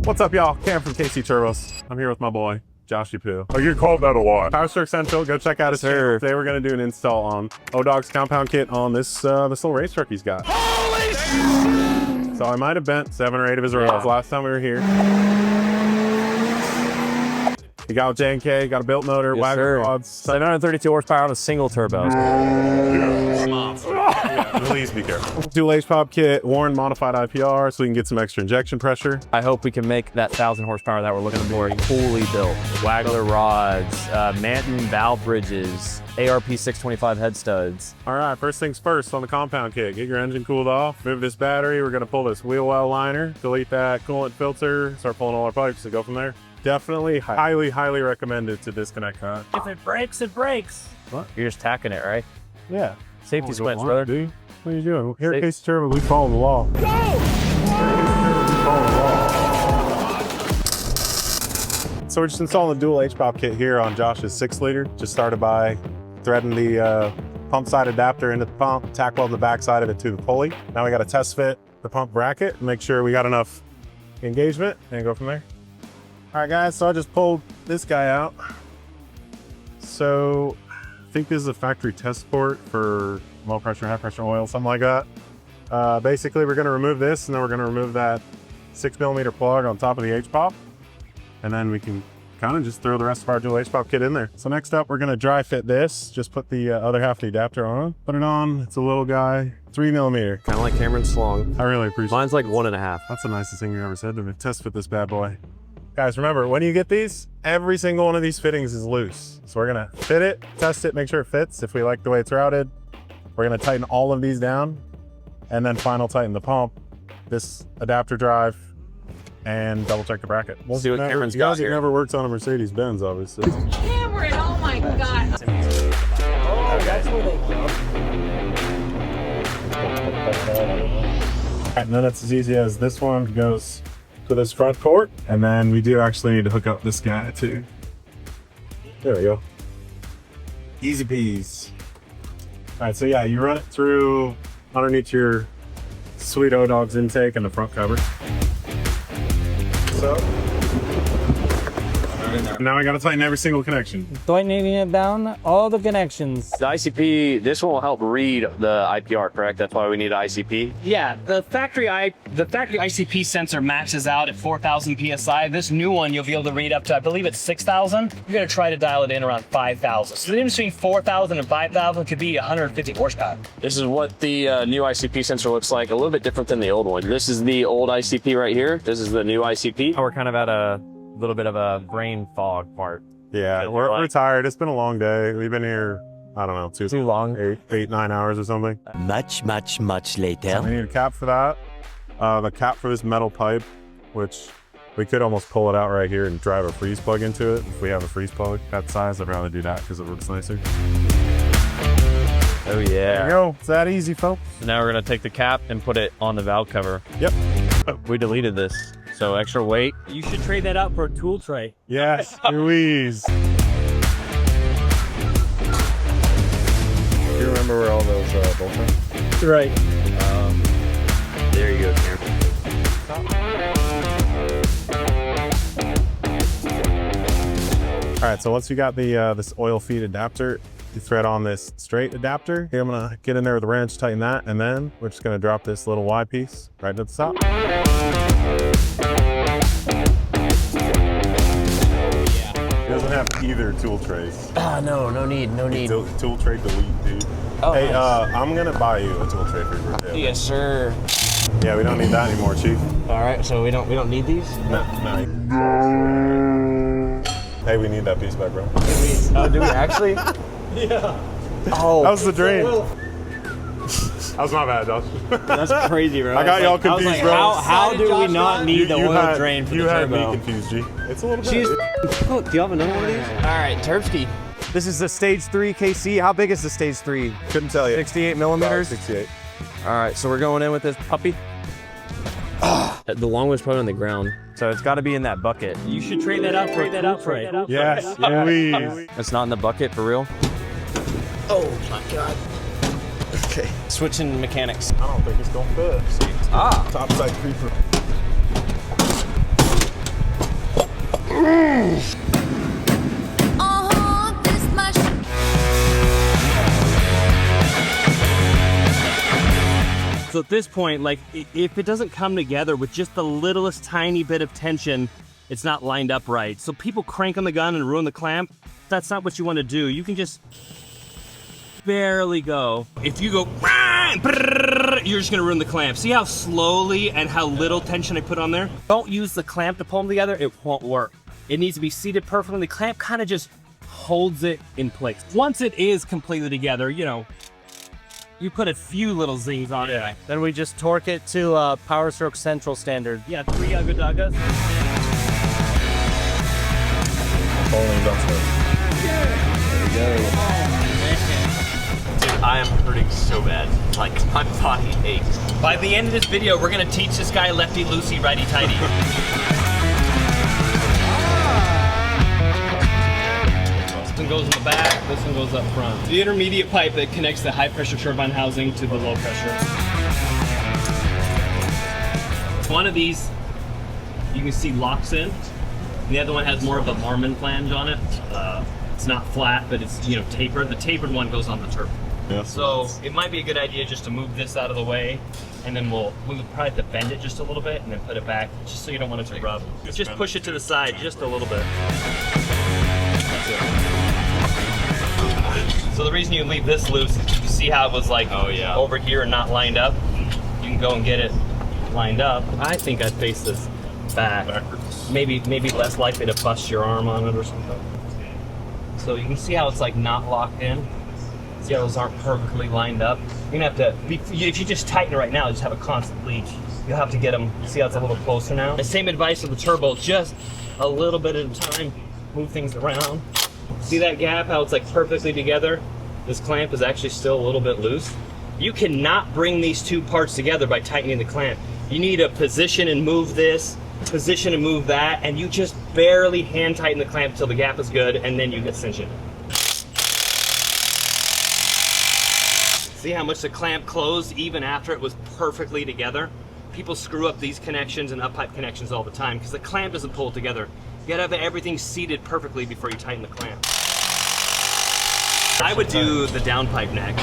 What's up, y'all? Cam from KC Turbos. I'm here with my boy, Joshy Poo. I get called that a lot. Powerstroke Central, go check out his channel. Today we're gonna do an install on Odawgs Compound kit on this little race truck he's got. Holy shit! So I might have bent 7 or 8 of his rails last time we were here. He got with J&K, got a built motor, wagon rods. 732 horsepower on a single turbo. Please be careful. Dual HPOP kit, Warren modified IPR so we can get some extra injection pressure. I hope we can make that 1,000 horsepower that we're looking for fully built. Waggler rods, Manton valve bridges, ARP 625 head studs. All right, first things first on the compound kit. Get your engine cooled off, move this battery. We're gonna pull this wheel well liner, delete that coolant filter, start pulling all our pipes and go from there. Definitely highly recommended to disconnect that. If it breaks, it breaks. What? You're just tacking it, right? Yeah. Safety splits, brother. Dude. What are you doing? Here at KC Turbo, we follow the law. Go! Here at KC Turbo, we follow the law. So we're just installing the dual HPOP kit here on Josh's 6-liter. Just started by threading the pump side adapter into the pump, tack weld the back side of it to the pulley. Now we got to test fit the pump bracket, make sure we got enough engagement, and go from there. All right, guys, so I just pulled this guy out. So I think this is a factory test port for low pressure, high pressure oil, something like that. Basically, we're gonna remove this and then we're gonna remove that 6mm plug on top of the HPOP. And then we can kind of just throw the rest of our dual HPOP kit in there. So next up, we're gonna dry fit this. Just put the other half of the adapter on. Put it on, it's a little guy, 3mm. Kind of like Cameron's slong. I really appreciate it. Mine's like 1.5. That's the nicest thing you ever said to me. Test fit this bad boy. Guys, remember, when you get these, every single one of these fittings is loose. So we're gonna fit it, test it, make sure it fits. If we like the way it's routed, we're gonna tighten all of these down and then final tighten the pump, this adapter drive, and double check the bracket. We'll see what Cameron's got here. Never works on a Mercedes-Benz, obviously. Cameron, oh my God. Oh, that's where they go. And then it's as easy as this one goes to this front port, and then we do actually need to hook up this guy too. There we go. Easy peas. All right, so yeah, you run it through underneath your sweet Odawgs intake and the front cover. So now I gotta tighten every single connection. Tightening it down, all the connections. The ICP, this one will help read the IPR, correct? That's why we need ICP. Yeah, the factory ICP sensor maxes out at 4,000 PSI. This new one, you'll be able to read up to, I believe it's 6,000. You're gonna try to dial it in around 5,000. So the difference between 4,000 and 5,000 could be 150 horsepower. This is what the new ICP sensor looks like, a little bit different than the old one. This is the old ICP right here. This is the new ICP. We're kind of at a little bit of a brain fog part. Yeah, we're tired. It's been a long day. We've been here, I don't know, too long. 8, 9 hours or something. Much later. So we need a cap for that. The cap for this metal pipe, which we could almost pull it out right here and drive a freeze plug into it. If we have a freeze plug that size, I'd rather do that because it looks nicer. Oh yeah. There you go. It's that easy, folks. So now we're gonna take the cap and put it on the valve cover. Yep. We deleted this, so extra weight. You should trade that out for a tool tray. Yes, Louise. Do you remember where all those bolts are? Right. There you go, Cameron. All right, so once you got the this oil feed adapter, you thread on this straight adapter. Here, I'm gonna get in there with a wrench, tighten that, and then we're just gonna drop this little Y piece right at the top. It doesn't have either tool trays. No need. Tool tray delete, dude. Oh, hey, nice. I'm gonna buy you a tool tray for your birthday. Yes, sir. Yeah, we don't need that anymore, Chief. All right, so we don't need these. No. Hey, we need that piece back, bro. Oh, do we actually? Yeah. Oh, that was the dream. That was my bad, Josh. That's crazy, bro. I got y'all confused, like, bro. How do we not need the oil drain for the turbo? You had me confused, G. It's a little bit. Oh, do you have another one of these? All right, Terpsky. This is the Stage 3 KC. How big is the Stage 3? Couldn't tell you. 68 millimeters? 68. All right, so we're going in with this puppy. The long one's probably on the ground, so it's got to be in that bucket. You should trade that out for a tool tray. Yes, Louise. It's not in the bucket for real? Oh my God. Okay. Switching mechanics. I don't think it's gonna fit. Ah. Topside creeper. This much. So at this point, like, if it doesn't come together with just the littlest tiny bit of tension, it's not lined up right. So people crank on the gun and ruin the clamp. That's not what you want to do. You can just barely go. If you go, you're just gonna ruin the clamp. See how slowly and how little tension I put on there? Don't use the clamp to pull them together, it won't work. It needs to be seated perfectly. The clamp kind of just holds it in place. Once it is completely together, you know, you put a few little zings on it. Then we just torque it to Powerstroke Central standard. Yeah, 3 Odawgs. Dude, I am hurting so bad. Like, my body aches. By the end of this video, we're gonna teach this guy lefty loosey, righty tighty. This one goes in the back, this one goes up front. The intermediate pipe that connects the high pressure turbine housing to the low pressure. One of these, you can see locks in. The other one has more of a Marmon flange on it. It's not flat, but it's, you know, tapered. The tapered one goes on the turbine. Yeah. So it might be a good idea just to move this out of the way, and then we would probably have to bend it just a little bit and then put it back, just so you don't want it to rub. Just push it to the side just a little bit. That's it. So the reason you leave this loose, you see how it was like over here and not lined up? You can go and get it lined up. I think I'd face this backwards. Maybe less likely to bust your arm on it or something. So you can see how it's like not locked in. See how those aren't perfectly lined up. You're gonna have to, if you just tighten it right now, just have a constant leak. You'll have to get them, see how it's a little closer now. The same advice with the turbo, just a little bit at a time, move things around. See that gap, how it's like perfectly together? This clamp is actually still a little bit loose. You cannot bring these two parts together by tightening the clamp. You need to position and move this, position and move that, and you just barely hand tighten the clamp until the gap is good, and then you can cinch it. See how much the clamp closed even after it was perfectly together? People screw up these connections and up-pipe connections all the time because the clamp doesn't pull it together. You gotta have everything seated perfectly before you tighten the clamp. I would do the downpipe next.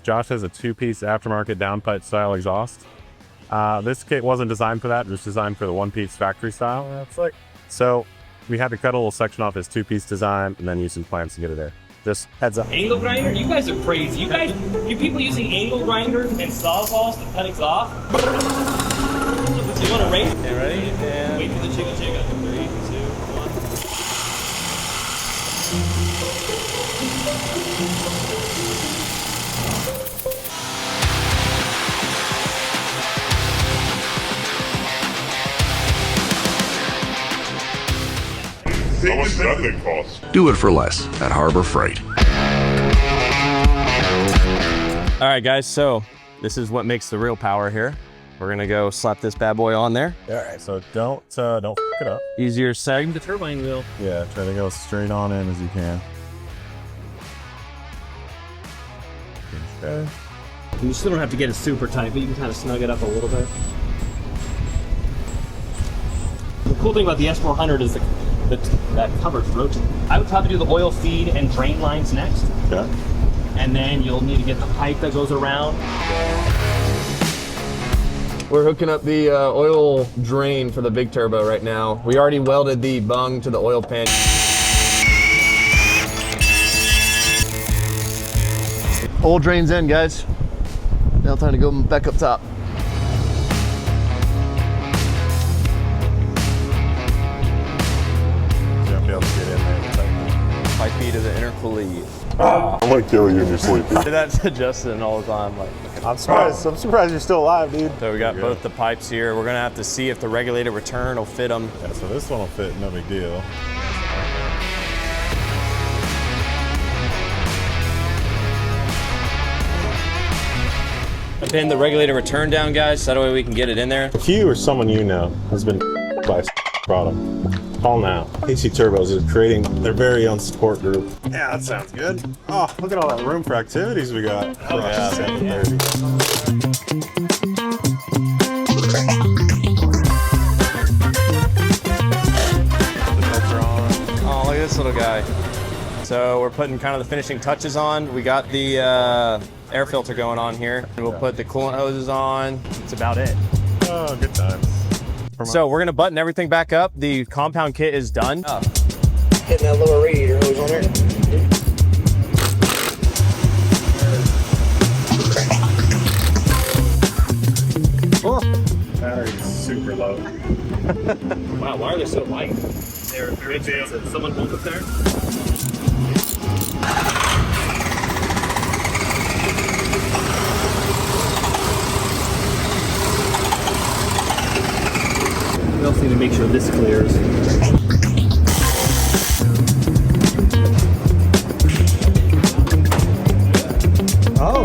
Josh has a two-piece aftermarket downpipe style exhaust. This kit wasn't designed for that, it was designed for the one-piece factory style. That's like, So we had to cut a little section off his two-piece design and then use some clamps to get it there. Just heads up. Angle grinder? You guys are crazy. You people using angle grinders and sawzalls to cut exhaust? You want to race? okay, ready? And Wait for the chigga chigga. 3, 2, 1. How much does that thing cost? Do it for less at Harbor Freight. All right, guys, so this is what makes the real power here. We're gonna go slap this bad boy on there. All right, so don't f it up. Easier said. The turbine wheel. Yeah, try to go straight on in as you can. Okay. You still don't have to get it super tight, but you can kind of snug it up a little bit. The cool thing about the S400 is that covers rotating. I would probably do the oil feed and drain lines next. Okay. And then you'll need to get the pipe that goes around. We're hooking up the oil drain for the big turbo right now. We already welded the bung to the oil pan. Oil drain's in, guys. Now time to go back up top. Be able to get in there. Pipe feed to the intercooler. I might kill you in your sleep. I do that to Justin all the time. Like, I'm surprised you're still alive, dude. so we got both the pipes here. We're gonna have to see if the regulated return will fit them. Yeah, so this one will fit, no big deal. I pinned the regulator return down, guys, so that way we can get it in there. If you or someone you know has been by a product, call now. AC Turbos is creating their very own support group. Yeah, that sounds good. Oh, look at all that room for activities we got. Oh, yeah. 730. Oh, look at this little guy. So we're putting kind of the finishing touches on. We got the air filter going on here. We'll put the coolant hoses on. That's about it. Oh, good times. So we're gonna button everything back up. The compound kit is done. Hitting that little radiator hose on there. Oh, battery is super low. Wow, why are they so light? They're very expensive. Someone hold it there. We also need to make sure this clears. Oh.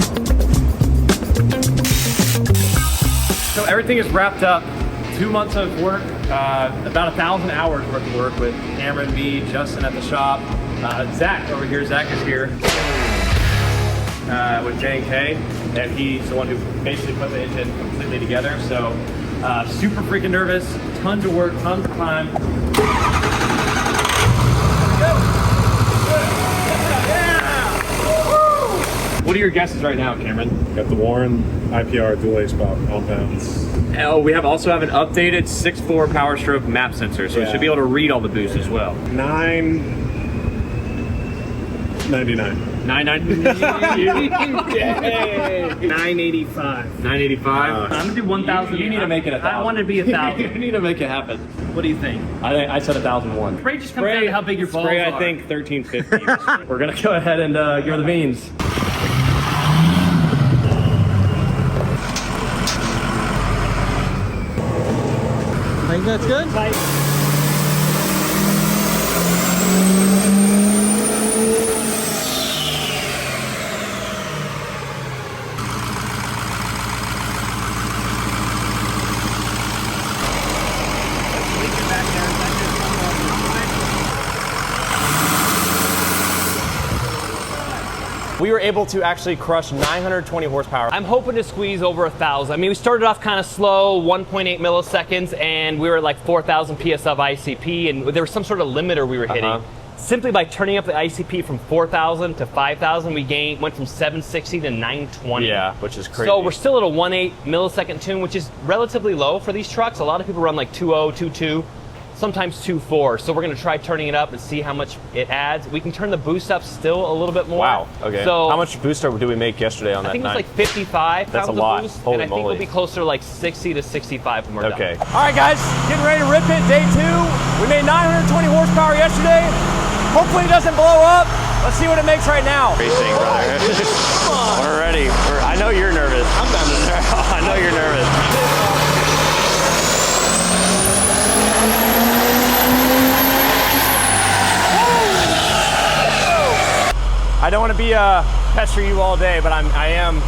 So everything is wrapped up. 2 months of work, about 1,000 hours worth of work with Cameron, me, Justin at the shop. Zach over here, Zach is here with J&K, and he's the one who basically put the engine completely together. So super freaking nervous, tons of work, tons of time. What are your guesses right now, Cameron? Got the Warren IPR dual HPOP compounds. Oh, we also have an updated 6.4 Powerstroke map sensor, so we should be able to read all the boosts as well. $9.99. 985. 985. I'm gonna do 1,000. You need to make it 1,000. I want to be 1,000. You need to make it happen. What do you think? I said 1,001. Spray just comes down to how big your balls Spray, are. I think 1350. We're gonna go ahead and give her the beans. I think that's good. We were able to actually crush 920 horsepower. I'm hoping to squeeze over 1,000. I mean, we started off kind of slow, 1.8 milliseconds, and we were at like 4,000 PS of ICP, and there was some sort of limiter we were hitting. Simply by turning up the ICP from 4,000 to 5,000, we went from 760 to 920. Yeah, which is crazy. So we're still at a 1.8 millisecond tune, which is relatively low for these trucks. A lot of people run like 2.0, 2.2. Sometimes 2.4, so we're gonna try turning it up and see how much it adds. We can turn the boost up still a little bit more. Wow, okay. So how much booster did we make yesterday on that? I think it was like 55 That's pounds a lot. of boost, Holy and I think moly. we'll be closer to like 60 to 65 when we're Okay. done. All right, guys, getting ready to rip it, day 2. We made 920 horsepower yesterday. Hopefully it doesn't blow up. Let's see what it makes right now. Racing, brother. We're ready. I know you're nervous. I'm not nervous. I know you're nervous. I don't want to be pester you all day, but I am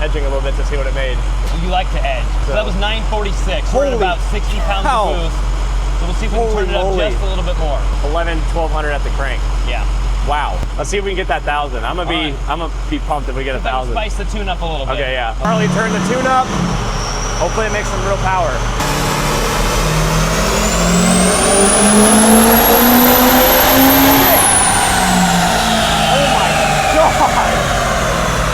edging a little bit to see what it made. You like to edge. So that was 946. We're at about 60 pounds hell. of boost. So we'll see if we can turn it up just a little bit more. 1,200 at the crank. Yeah. Wow. Let's see if we can get that 1,000. I'm gonna be pumped if we get 1,000. Spice the tune up a little bit. Okay, yeah. Harley turned the tune up. Hopefully it makes some real power.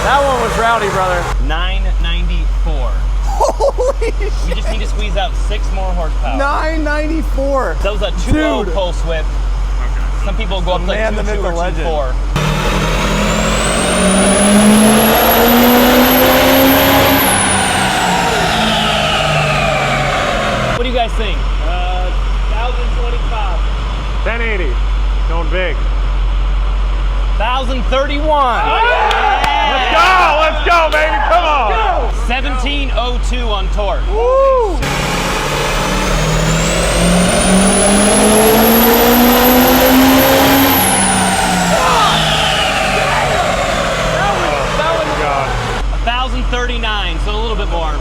That one was rowdy, brother. 994. Holy shit. We just need to squeeze out 6 more horsepower. 994. That was a 2.0 pulse whip. Okay. Some people go up to like 2.2 or 2.4. What do you guys think? 1,025. 1080. Going big. 1,031. Let's go, baby. Come on. 1702 on torque. Woo! That was 1,039. So but a little bit more.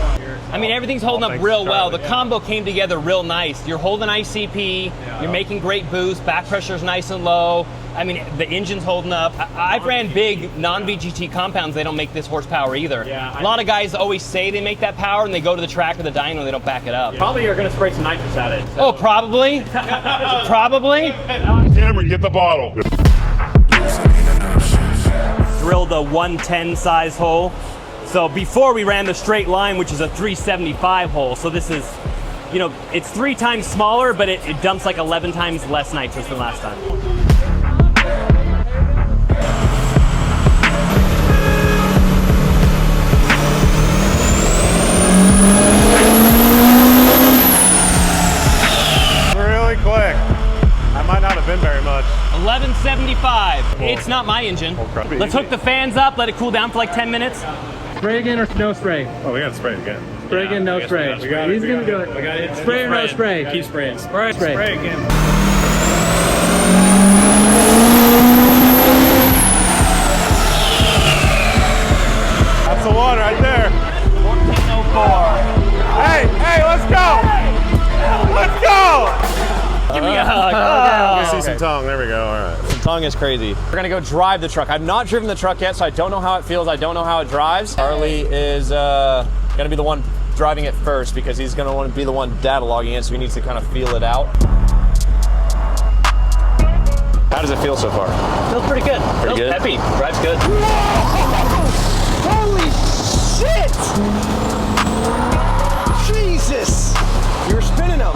I mean, everything's holding up real well. The combo came together real nice. You're holding ICP, you're making great boost, back pressure's nice and low. I mean, the engine's holding up. I've ran big non-VGT compounds. They don't make this horsepower either. A lot of guys always say they make that power and they go to the track or the dyno and they don't back it up. Probably you're gonna spray some nitrous at it. Oh, probably. Probably. Cameron, get the bottle. Drilled a 110 size hole. So before we ran the straight line, which is a 375 hole. So this is, you know, it's 3 times smaller, but it dumps like 11 times less nitrous than last time. Really quick. I might not have been very much. 1175. It's not my engine. crap. Let's hook the fans up, let it cool down for like 10 minutes. Spray again or no spray? Oh, we got to spray it again. Spray again, no spray. He's gonna do it. Spray or no spray? Keep spraying. Spray. Spray again. That's the one right there. 1404. Hey, let's go! Let's go! Give me a hug. I see some tongue. There we go. All right. Tongue is crazy. We're gonna go drive the truck. I've not driven the truck yet, so I don't know how it feels. I don't know how it drives. Harley is gonna be the one driving it first because he's gonna want to be the one data logging it, so he needs to kind of feel it out. How does it feel so far? Feels pretty good. Pretty good. Peppy. Drives good. Holy shit! Jesus! You were spinning them.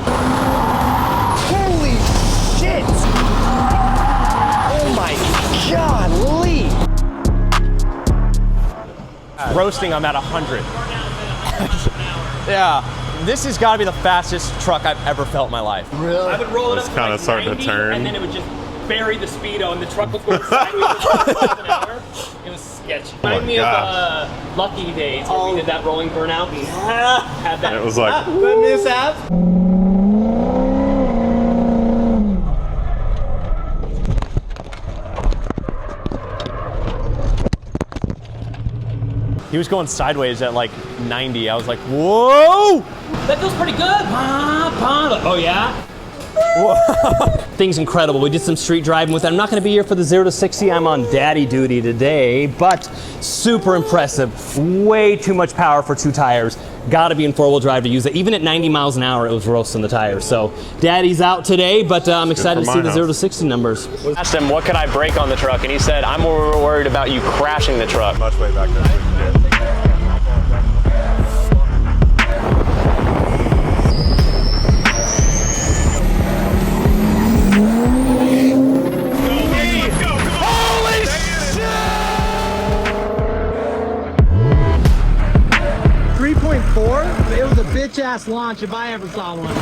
Holy shit! Oh my golly! Roasting, I'm at 100. Yeah, this has got to be the fastest truck I've ever felt in my life. Really? I would roll it It's up kinda like starting to 90, turn. and then it would just bury the speedo, and the truck was going sideways at 5 miles an hour. It was sketchy. Reminded me of Lucky Days where we did that rolling burnout. Had that. And it was like, good mishap. He was going sideways at like 90. I was like, whoa! That feels pretty good. Oh yeah? Thing's incredible. We did some street driving with it. I'm not gonna be here for the 0 to 60. I'm on daddy duty today, but super impressive. Way too much power for 2 tires. Gotta be in 4-wheel drive to use it. Even at 90 miles an hour, it was roasting the tires. So daddy's out today, but I'm excited to see the 0 to 60 numbers. I asked him, what could I break on the truck? And he said, I'm more worried about you crashing the truck. much way back there. It was a bitch ass launch if I ever saw one.